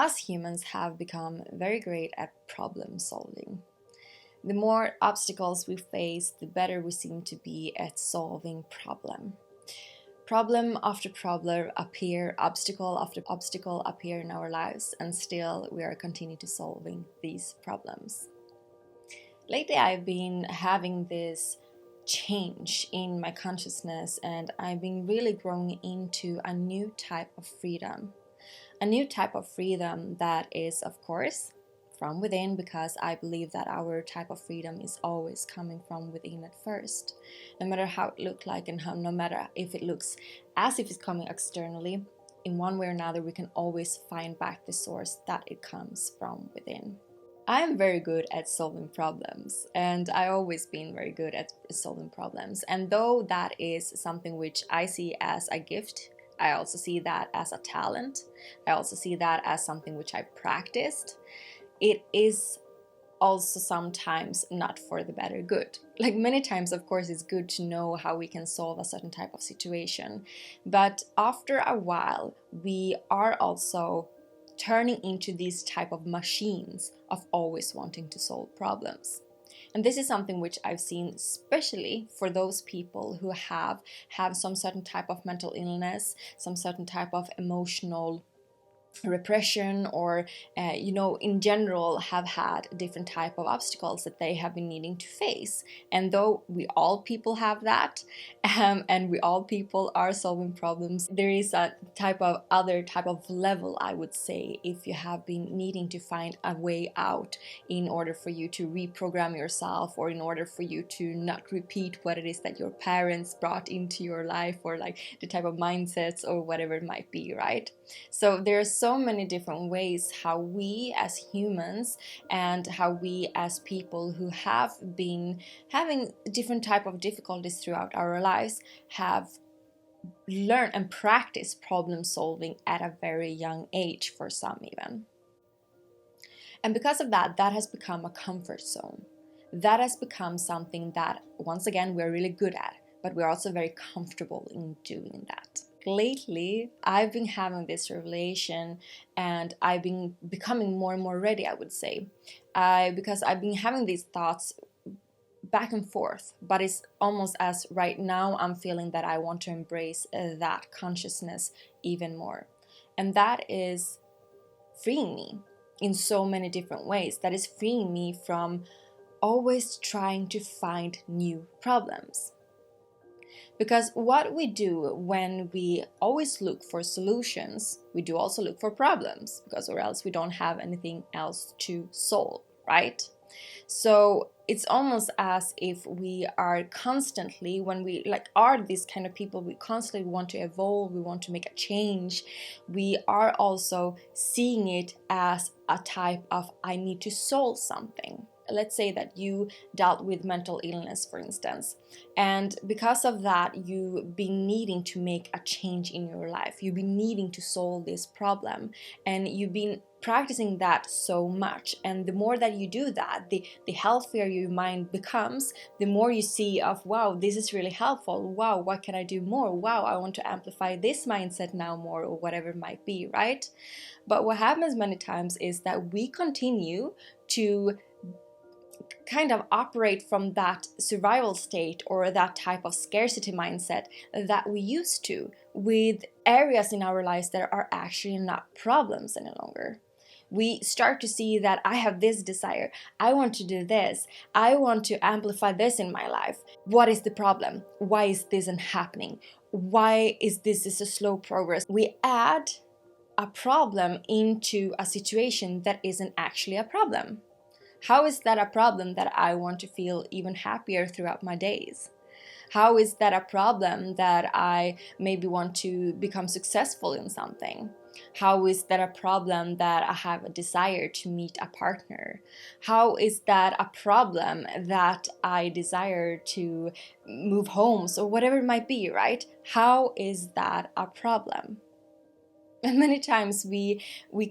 Us humans have become very great at problem solving. The more obstacles we face, the better we seem to be at solving problem. Problem after problem appear, obstacle after obstacle appear in our lives, and still we are continuing to solving these problems. Lately I've been having this change in my consciousness, and I've been really growing into a new type of freedom. A new type of freedom that is, of course, from within, because I believe that our type of freedom is always coming from within at first. No matter how it looks like, and no matter if it looks as if it's coming externally, in one way or another we can always find back the source that it comes from within. I am very good at solving problems, and I've always been very good at solving problems. And though that is something which I see as a gift, I also see that as a talent. I also see that as something which I practiced. It is also sometimes not for the better good. Like many times, of course, it's good to know how we can solve a certain type of situation. But after a while, we are also turning into these type of machines of always wanting to solve problems. And this is something which I've seen especially for those people who have some certain type of mental illness, some certain type of emotional repression, or in general have had different type of obstacles that they have been needing to face. And though we all people have that, and we all people are solving problems, there is a other type of level, I would say, if you have been needing to find a way out in order for you to reprogram yourself, or in order for you to not repeat what it is that your parents brought into your life, or like the type of mindsets or whatever it might be, right? So there's so many different ways how we as humans, and how we as people who have been having different type of difficulties throughout our lives, have learned and practiced problem solving at a very young age, for some even. And because of that, that has become a comfort zone. That has become something that, once again, we're really good at, but we're also very comfortable in doing that. Lately, I've been having this revelation, and I've been becoming more and more ready, I would say, because I've been having these thoughts back and forth, but it's almost as right now I'm feeling that I want to embrace that consciousness even more. And that is freeing me in so many different ways. That is freeing me from always trying to find new problems. Because what we do when we always look for solutions, we do also look for problems, because or else we don't have anything else to solve, right? So it's almost as if we are constantly, when we are these kind of people, we constantly want to evolve, we want to make a change. We are also seeing it as a type of, I need to solve something. Let's say that you dealt with mental illness, for instance, and because of that, you've been needing to make a change in your life. You've been needing to solve this problem, and you've been practicing that so much. And the more that you do that, the healthier your mind becomes, the more you see of, wow, this is really helpful. Wow, what can I do more? Wow, I want to amplify this mindset now more, or whatever it might be, right? But what happens many times is that we continue to kind of operate from that survival state, or that type of scarcity mindset that we used to, with areas in our lives that are actually not problems any longer. We start to see that I have this desire, I want to do this, I want to amplify this in my life. What is the problem? Why is this not happening? Why is this a slow progress? We add a problem into a situation that isn't actually a problem. How is that a problem that I want to feel even happier throughout my days? How is that a problem that I maybe want to become successful in something? How is that a problem that I have a desire to meet a partner? How is that a problem that I desire to move homes, or whatever it might be, right? How is that a problem? And many times we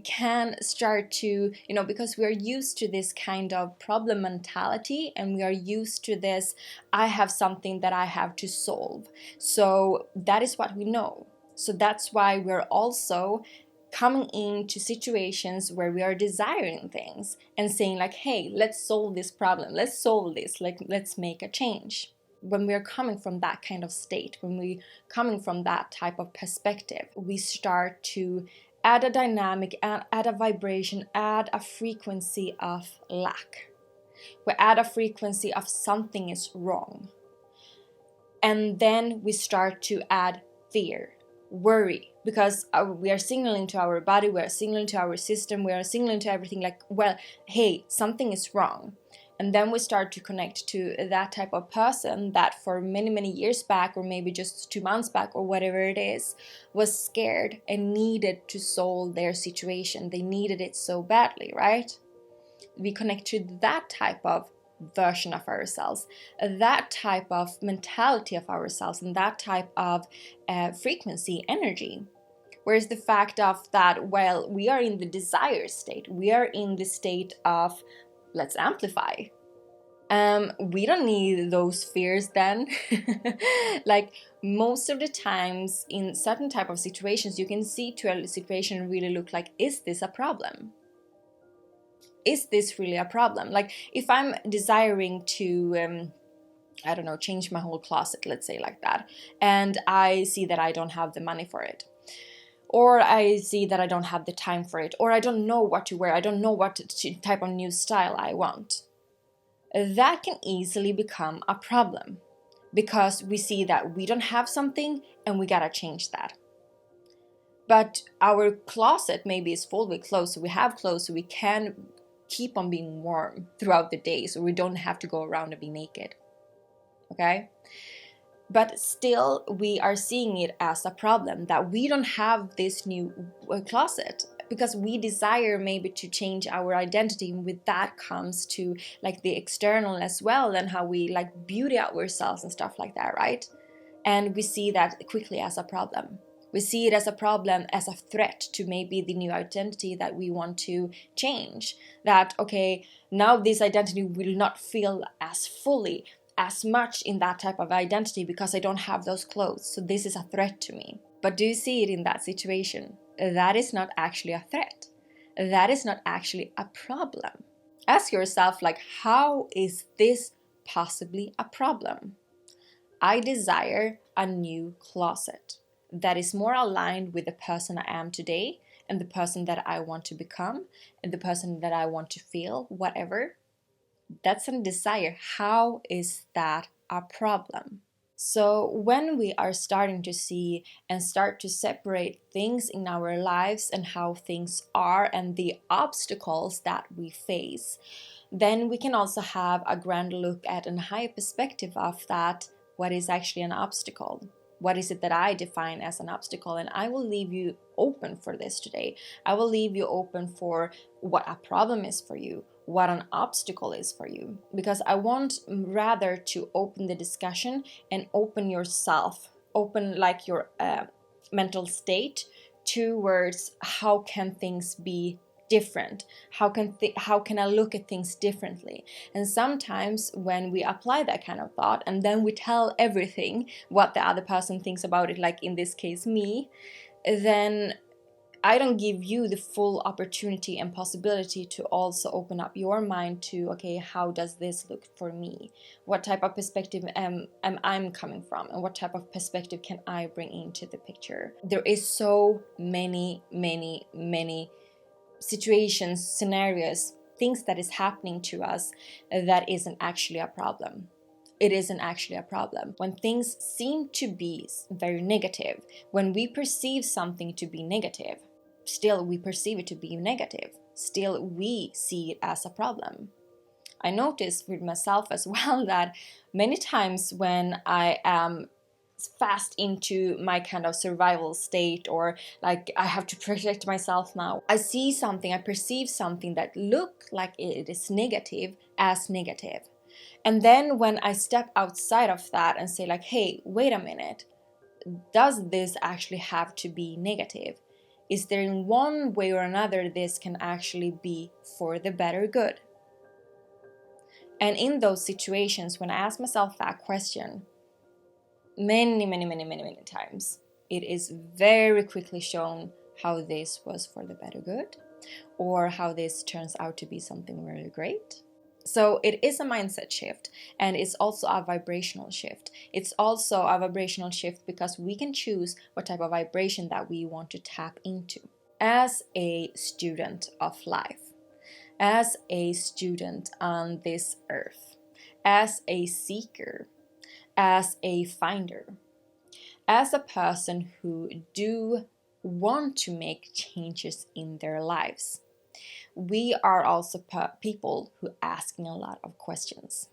can start to, because we are used to this kind of problem mentality, and we are used to this, I have something that I have to solve. So that is what we know. So that's why we're also coming into situations where we are desiring things and saying like, hey, let's solve this problem, let's solve this, like let's make a change. When we are coming from that kind of state, when we coming from that type of perspective, we start to add a dynamic, add a vibration, add a frequency of lack. We add a frequency of something is wrong. And then we start to add fear, worry, because we are signaling to our body, we are signaling to our system, we are signaling to everything like, well, hey, something is wrong. And then we start to connect to that type of person that for many, many years back, or maybe just 2 months back, or whatever it is, was scared and needed to solve their situation. They needed it so badly, right? We connect to that type of version of ourselves, that type of mentality of ourselves, and that type of frequency, energy. Whereas the fact of that, well, we are in the desire state, we are in the state of let's amplify. We don't need those fears then. Like most of the times in certain type of situations, you can see to a situation really look like, is this a problem? Is this really a problem? Like if I'm desiring to, I don't know, change my whole closet, let's say like that, and I see that I don't have the money for it, or I see that I don't have the time for it, or I don't know what to wear, I don't know what type of new style I want. That can easily become a problem because we see that we don't have something and we gotta change that. But our closet maybe is full with clothes, so we have clothes so we can keep on being warm throughout the day, so we don't have to go around and be naked. Okay? But still, we are seeing it as a problem that we don't have this new closet because we desire maybe to change our identity. And with that comes to like the external as well, and how we like beauty ourselves and stuff like that, right? And we see that quickly as a problem. We see it as a problem, as a threat to maybe the new identity that we want to change. That, okay, now this identity will not feel as fully, as much in that type of identity because I don't have those clothes. So this is a threat to me. But do you see it in that situation? That is not actually a threat. That is not actually a problem. Ask yourself, like, how is this possibly a problem? I desire a new closet that is more aligned with the person I am today and the person that I want to become and the person that I want to feel, whatever. That's a desire. How is that a problem? So when we are starting to see and start to separate things in our lives and how things are and the obstacles that we face, then we can also have a grand look at a higher perspective of that. What is actually an obstacle? What is it that I define as an obstacle? And I will leave you open for this today. I will leave you open for what a problem is for you, what an obstacle is for you, because I want rather to open the discussion and open yourself, open like your mental state towards how can things be different, how can I look at things differently. And sometimes when we apply that kind of thought and then we tell everything what the other person thinks about it, like in this case me, then I don't give you the full opportunity and possibility to also open up your mind to, okay, how does this look for me? What type of perspective am I coming from? And what type of perspective can I bring into the picture? There is so many situations, scenarios, things that is happening to us that isn't actually a problem. It isn't actually a problem. When things seem to be very negative, when we perceive something to be negative, still we perceive it to be negative. Still we see it as a problem. I notice with myself as well that many times when I am fast into my kind of survival state, or like I have to protect myself now, I see something, I perceive something that look like it is negative as negative. And then when I step outside of that and say like, hey, wait a minute, does this actually have to be negative? Is there in one way or another this can actually be for the better good? And in those situations, when I ask myself that question, many times, it is very quickly shown how this was for the better good, or how this turns out to be something really great. So it is a mindset shift, and it's also a vibrational shift. It's also a vibrational shift because we can choose what type of vibration that we want to tap into. As a student of life, as a student on this earth, as a seeker, as a finder, as a person who do want to make changes in their lives, we are also people who asking a lot of questions.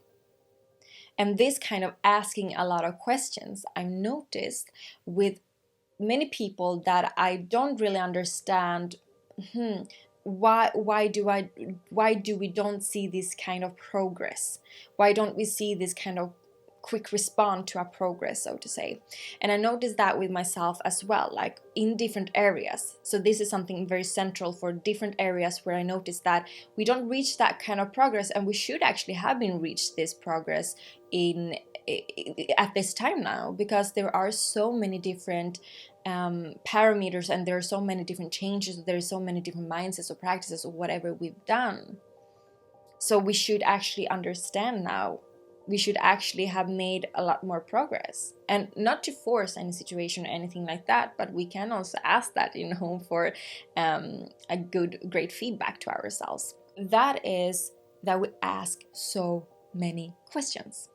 And this kind of asking a lot of questions, I've noticed with many people that I don't really understand. Why do we don't see this kind of progress? Why don't we see this kind of quick response to our progress, so to say? And I noticed that with myself as well, like in different areas. So this is something very central for different areas where I noticed that we don't reach that kind of progress, and we should actually have been reached this progress at this time now, because there are so many different parameters, and there are so many different changes, there are so many different mindsets or practices or whatever we've done. So we should actually understand now, we should actually have made a lot more progress. And not to force any situation or anything like that, but we can also ask that, for a great feedback to ourselves. That is that we ask so many questions.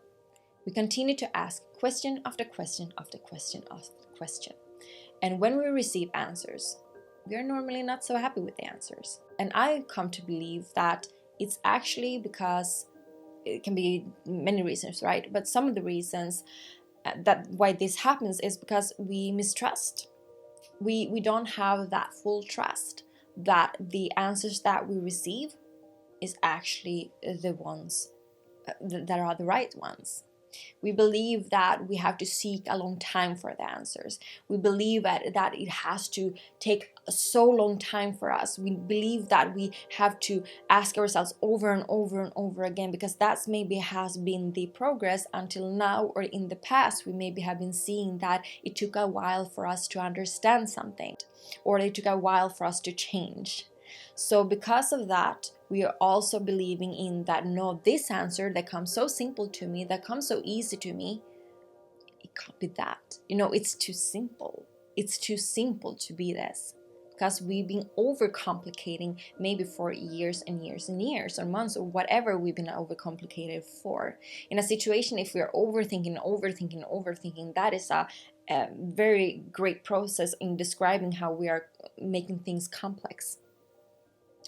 We continue to ask question after question after question after question. And when we receive answers, we are normally not so happy with the answers. And I come to believe that it's actually because it can be many reasons, right? But some of the reasons that why this happens is because we mistrust. We don't have that full trust that the answers that we receive is actually the ones that are the right ones. We believe that we have to seek a long time for the answers. We believe that it has to take so long time for us. We believe that we have to ask ourselves over and over and over again, because that's maybe has been the progress until now, or in the past we maybe have been seeing that it took a while for us to understand something, or it took a while for us to change. So because of that, we are also believing in that, no, this answer that comes so simple to me, that comes so easy to me, it can't be that. It's too simple. It's too simple to be this. Because we've been overcomplicating maybe for years and years and years, or months, or whatever we've been overcomplicated for. In a situation, if we're overthinking, that is a very great process in describing how we are making things complex.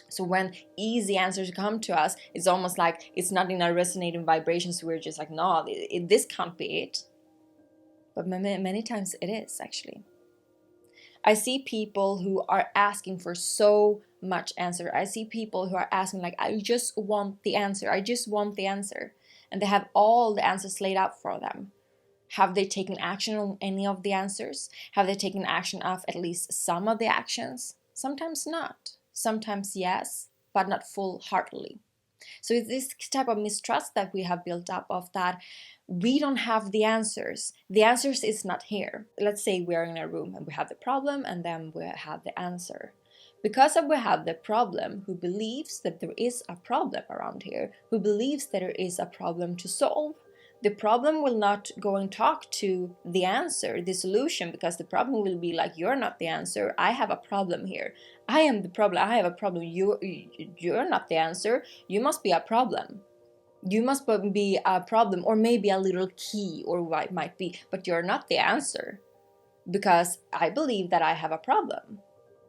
So when easy answers come to us, it's almost like it's not in our resonating vibrations. So we're just like, no, this can't be it. But many times it is, actually. I see people who are asking for so much answer. I see people who are asking like, I just want the answer. I just want the answer. And they have all the answers laid out for them. Have they taken action on any of the answers? Have they taken action of at least some of the actions? Sometimes not. Sometimes yes, but not full-heartedly. So it's this type of mistrust that we have built up, of that we don't have the answers. The answers is not here. Let's say we're in a room and we have the problem, and then we have the answer. Because we have the problem, who believes that there is a problem around here, who believes that there is a problem to solve, the problem will not go and talk to the answer, the solution, because the problem will be like, you're not the answer. I have a problem here. I am the problem. I have a problem. You're not the answer. You must be a problem. You must be a problem, or maybe a little key, or what it might be, but you're not the answer, because I believe that I have a problem.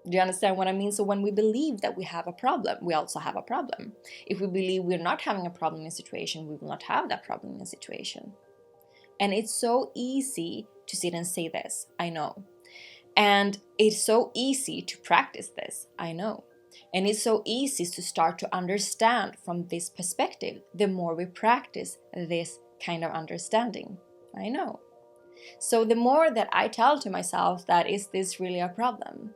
Do you understand what I mean? So when we believe that we have a problem, we also have a problem. If we believe we're not having a problem in a situation, we will not have that problem in a situation. And it's so easy to sit and say this, I know. And it's so easy to practice this, I know. And it's so easy to start to understand from this perspective the more we practice this kind of understanding, I know. So the more that I tell to myself that, is this really a problem?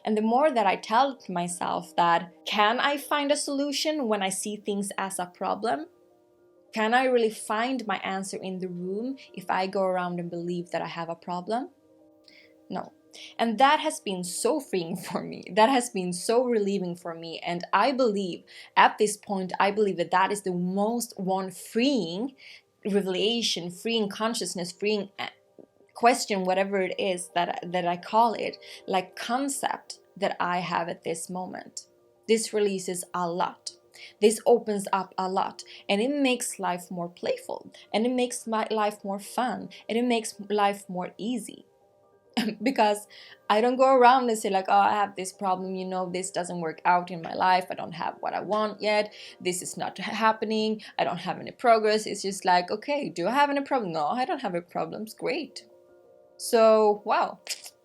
And the more that I tell to myself that, can I find a solution when I see things as a problem? Can I really find my answer in the room if I go around and believe that I have a problem? No. And that has been so freeing for me. That has been so relieving for me. And I believe at this point, I believe that that is the most one freeing revelation, freeing consciousness, freeing question, whatever it is that I call it, like concept that I have at this moment. This releases a lot. This opens up a lot, and it makes life more playful, and it makes my life more fun, and it makes life more easy. Because I don't go around and say like, oh, I have this problem, this doesn't work out in my life, I don't have what I want yet, this is not happening, I don't have any progress. It's just like, okay, do I have any problem? No, I don't have any problems. Great. So, wow,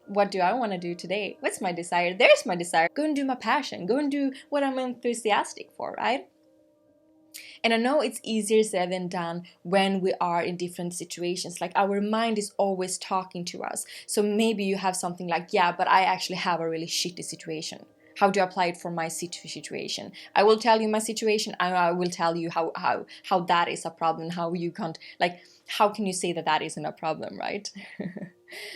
what do I want to do today? What's my desire? There's my desire. Go and do my passion. Go and do what I'm enthusiastic for, right? And I know it's easier said than done when we are in different situations. Like our mind is always talking to us. So maybe you have something like, yeah, but I actually have a really shitty situation. How do I apply it for my situation? I will tell you my situation. I will tell you how that is a problem. How you can't, like, how can you say that that isn't a problem, right?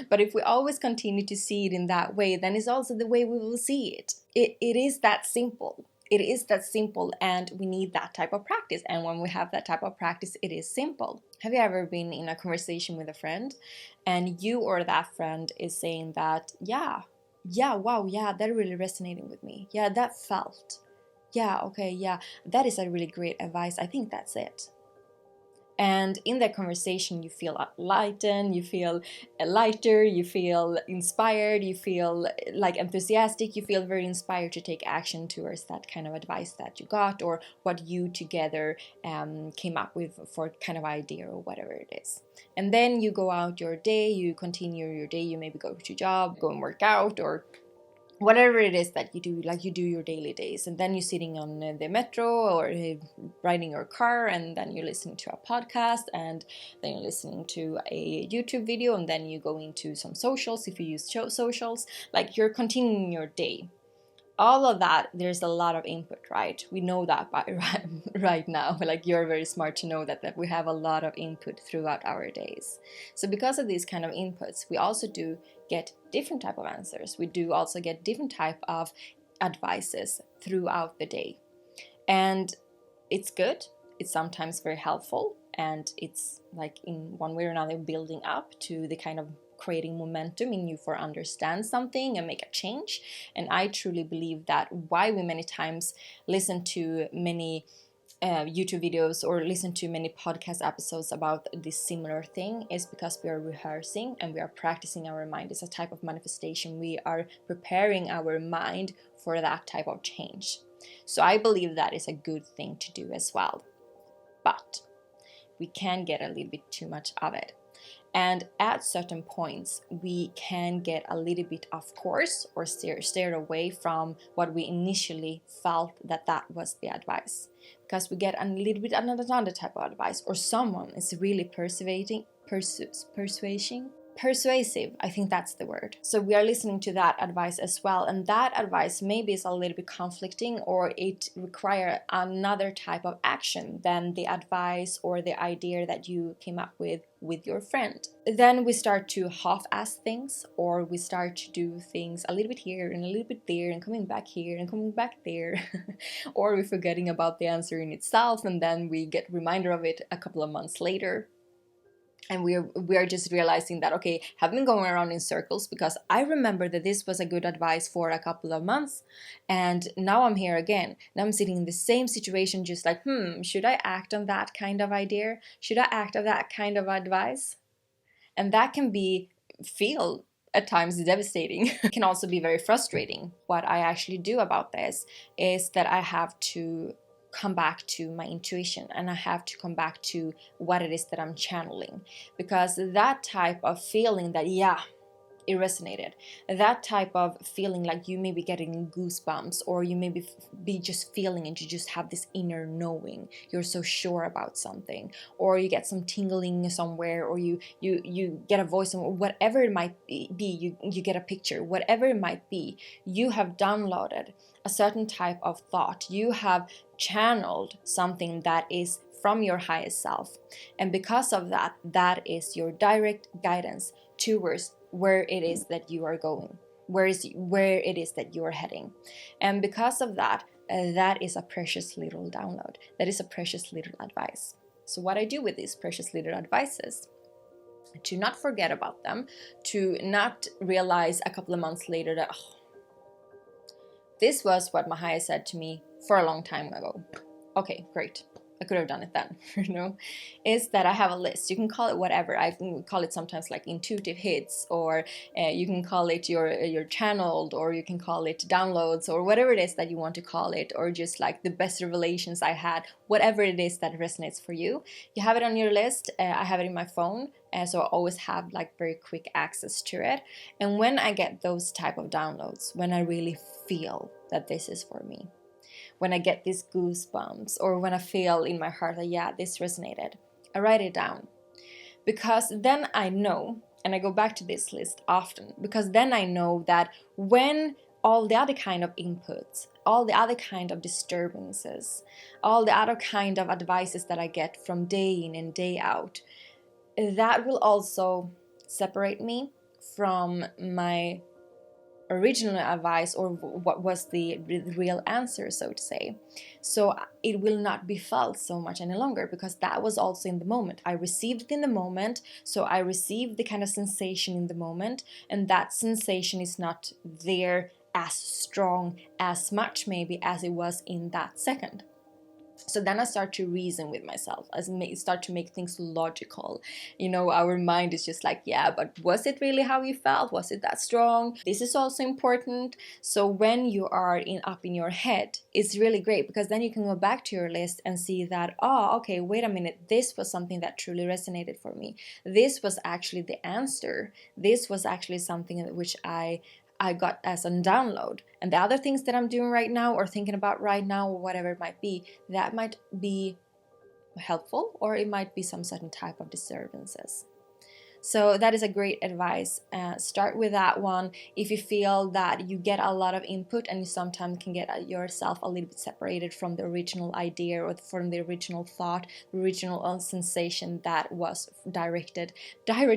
But if we always continue to see it in that way, then it's also the way we will see it. It is that simple. It is that simple, and we need that type of practice. And when we have that type of practice, it is simple. Have you ever been in a conversation with a friend and you or that friend is saying that, yeah, wow, yeah, that really resonated with me. Yeah, that felt. Yeah, okay, yeah, that is a really great advice. I think that's it. And in that conversation, you feel lightened, you feel lighter, you feel inspired, you feel like enthusiastic, you feel very inspired to take action towards that kind of advice that you got, or what you together came up with for kind of idea or whatever it is. And then you go out your day, you continue your day, you maybe go to job, go and work out, or whatever it is that you do, like you do your daily days, and then you're sitting on the metro or riding your car, and then you're listening to a podcast, and then you're listening to a YouTube video, and then you go into some socials if you use socials, like you're continuing your day. All of that, there's a lot of input, right? We know that right now. Like you're very smart to know that we have a lot of input throughout our days. So because of these kind of inputs, we also do get different type of answers. We do also get different type of advices throughout the day. And it's good. It's sometimes very helpful. And it's like in one way or another building up to the kind of creating momentum in you for understand something and make a change. And I truly believe that why we many times listen to many YouTube videos or listen to many podcast episodes about this similar thing is because we are rehearsing and we are practicing our mind. It's a type of manifestation. We are preparing our mind for that type of change. So I believe that is a good thing to do as well. But we can get a little bit too much of it. And at certain points, we can get a little bit off course or steered away from what we initially felt that was the advice. Because we get a little bit another type of advice, or someone is really persuasive, I think that's the word. So we are listening to that advice as well, and that advice maybe is a little bit conflicting, or it requires another type of action than the advice or the idea that you came up with your friend. Then we start to half-ass things, or we start to do things a little bit here and a little bit there, and coming back here and coming back there. Or we're forgetting about the answer in itself, and then we get reminder of it a couple of months later. And we are just realizing that, okay, have been going around in circles because I remember that this was a good advice for a couple of months, and now I'm here again. Now I'm sitting in the same situation, just like, should I act on that kind of idea? Should I act on that kind of advice? And that can feel at times devastating. It can also be very frustrating. What I actually do about this is that I have to come back to my intuition, and I have to come back to what it is that I'm channeling, because that type of feeling that it resonated, that type of feeling like you may be getting goosebumps, or you may be just feeling and you just have this inner knowing, you're so sure about something, or you get some tingling somewhere, or you get a voice, or whatever it might be, you get a picture, whatever it might be, you have downloaded a certain type of thought, you have channeled something that is from your highest self, and because of that is your direct guidance towards where it is that you are going, where it is that you are heading. And because of that, that is a precious little download. That is a precious little advice. So what I do with these precious little advices, to not forget about them, to not realize a couple of months later that, oh, this was what Mahaya said to me for a long time ago. Okay, great. I could have done it then, is that I have a list. You can call it whatever. I can call it sometimes like intuitive hits, or you can call it your channeled, or you can call it downloads, or whatever it is that you want to call it, or just like the best revelations I had, whatever it is that resonates for you. You have it on your list. I have it in my phone, so I always have like very quick access to it. And when I get those type of downloads, when I really feel that this is for me, when I get these goosebumps, or when I feel in my heart that, yeah, this resonated, I write it down. Because then I know, and I go back to this list often, because then I know that when all the other kind of inputs, all the other kind of disturbances, all the other kind of advices that I get from day in and day out, that will also separate me from my original advice, or what was the real answer, so to say. So it will not be felt so much any longer, because that was also in the moment. I received it in the moment, so I received the kind of sensation in the moment, and that sensation is not there as strong, as much maybe as it was in that second. So then I start to reason with myself, start to make things logical. Our mind is just like, yeah, but was it really how you felt? Was it that strong? This is also important. So when you are up in your head, it's really great, because then you can go back to your list and see that, oh, okay, wait a minute, this was something that truly resonated for me. This was actually the answer. This was actually something which I got as a download. And the other things that I'm doing right now, or thinking about right now, or whatever it might be, that might be helpful, or it might be some certain type of disturbances. So that is a great advice. Start with that one. If you feel that you get a lot of input and you sometimes can get yourself a little bit separated from the original idea, or from the original thought, the original sensation that was direct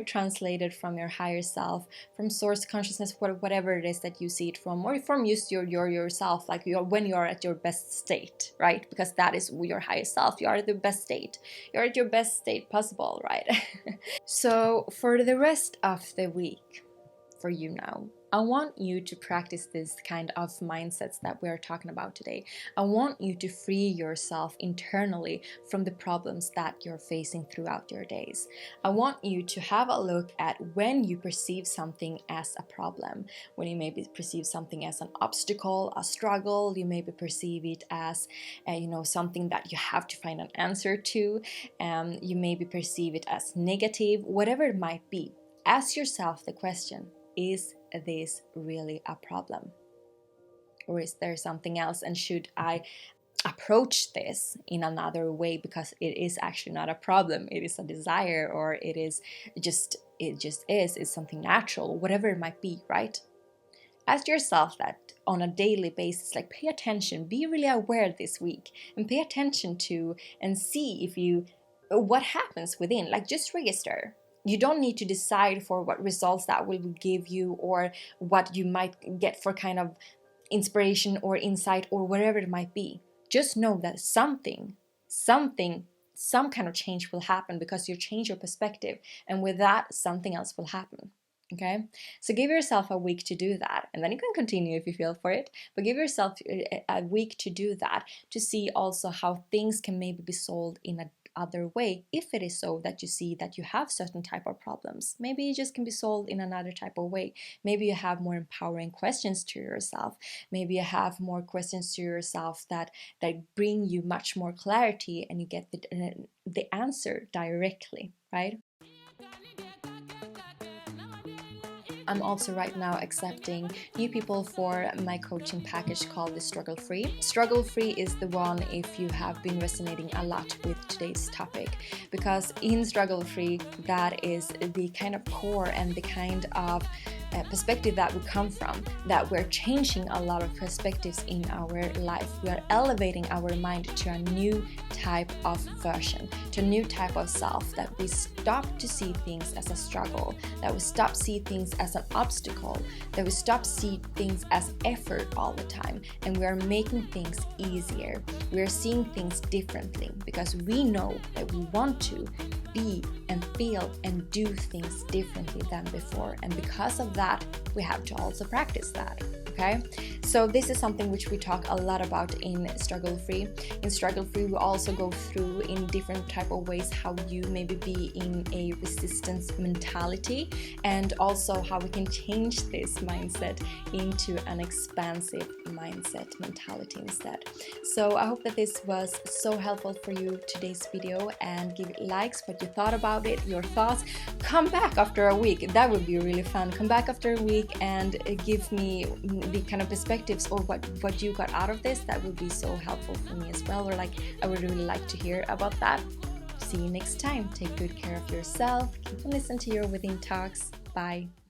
translated from your higher self, from source consciousness, whatever it is that you see it from, or from just yourself, like when you're at your best state, right? Because that is your highest self. You are at the best state. You're at your best state possible, right? So for the rest of the week, for you now, I want you to practice this kind of mindsets that we're talking about today. I want you to free yourself internally from the problems that you're facing throughout your days. I want you to have a look at when you perceive something as a problem, when you maybe perceive something as an obstacle, a struggle, you maybe perceive it as something that you have to find an answer to, you maybe perceive it as negative, whatever it might be. Ask yourself the question, is this really a problem? Or is there something else? And should I approach this in another way, because it is actually not a problem, it is a desire, or it just is, it's something natural, whatever it might be, right? Ask yourself that on a daily basis, like pay attention, be really aware this week, and pay attention to and see what happens within, like just register. You don't need to decide for what results that will give you, or what you might get for kind of inspiration or insight, or whatever it might be. Just know that some kind of change will happen, because you change your perspective, and with that, something else will happen. Okay, so give yourself a week to do that, and then you can continue if you feel for it, but give yourself a week to do that, to see also how things can maybe be solved in a other way, if it is so that you see that you have certain type of problems. Maybe it just can be solved in another type of way. Maybe you have more empowering questions to yourself. Maybe you have more questions to yourself that bring you much more clarity, and you get the answer directly, right? I'm also right now accepting new people for my coaching package called the Struggle Free. Struggle Free is the one if you have been resonating a lot with today's topic, because in Struggle Free, that is the kind of core and the kind of perspective that we come from, that we're changing a lot of perspectives in our life. We are elevating our mind to a new type of version, to a new type of self, that we stop to see things as a struggle, that we stop see things as an obstacle, that we stop see things as effort all the time, and we are making things easier. We are seeing things differently because we know that we want to be and feel and do things differently than before, and because of that we have to also practice that. Okay, so this is something which we talk a lot about in Struggle Free. In Struggle Free, we also go through in different type of ways how you maybe be in a resistance mentality, and also how we can change this mindset into an expansive mindset mentality instead. So I hope that this was so helpful for you today's video, and give it likes, what you thought about it, your thoughts. Come back after a week, that would be really fun. Come back after a week and give me the kind of perspectives or what you got out of this. That would be so helpful for me as well, or like I would really like to hear about that. See you next time. Take good care of yourself. Keep on listening to your within talks. Bye.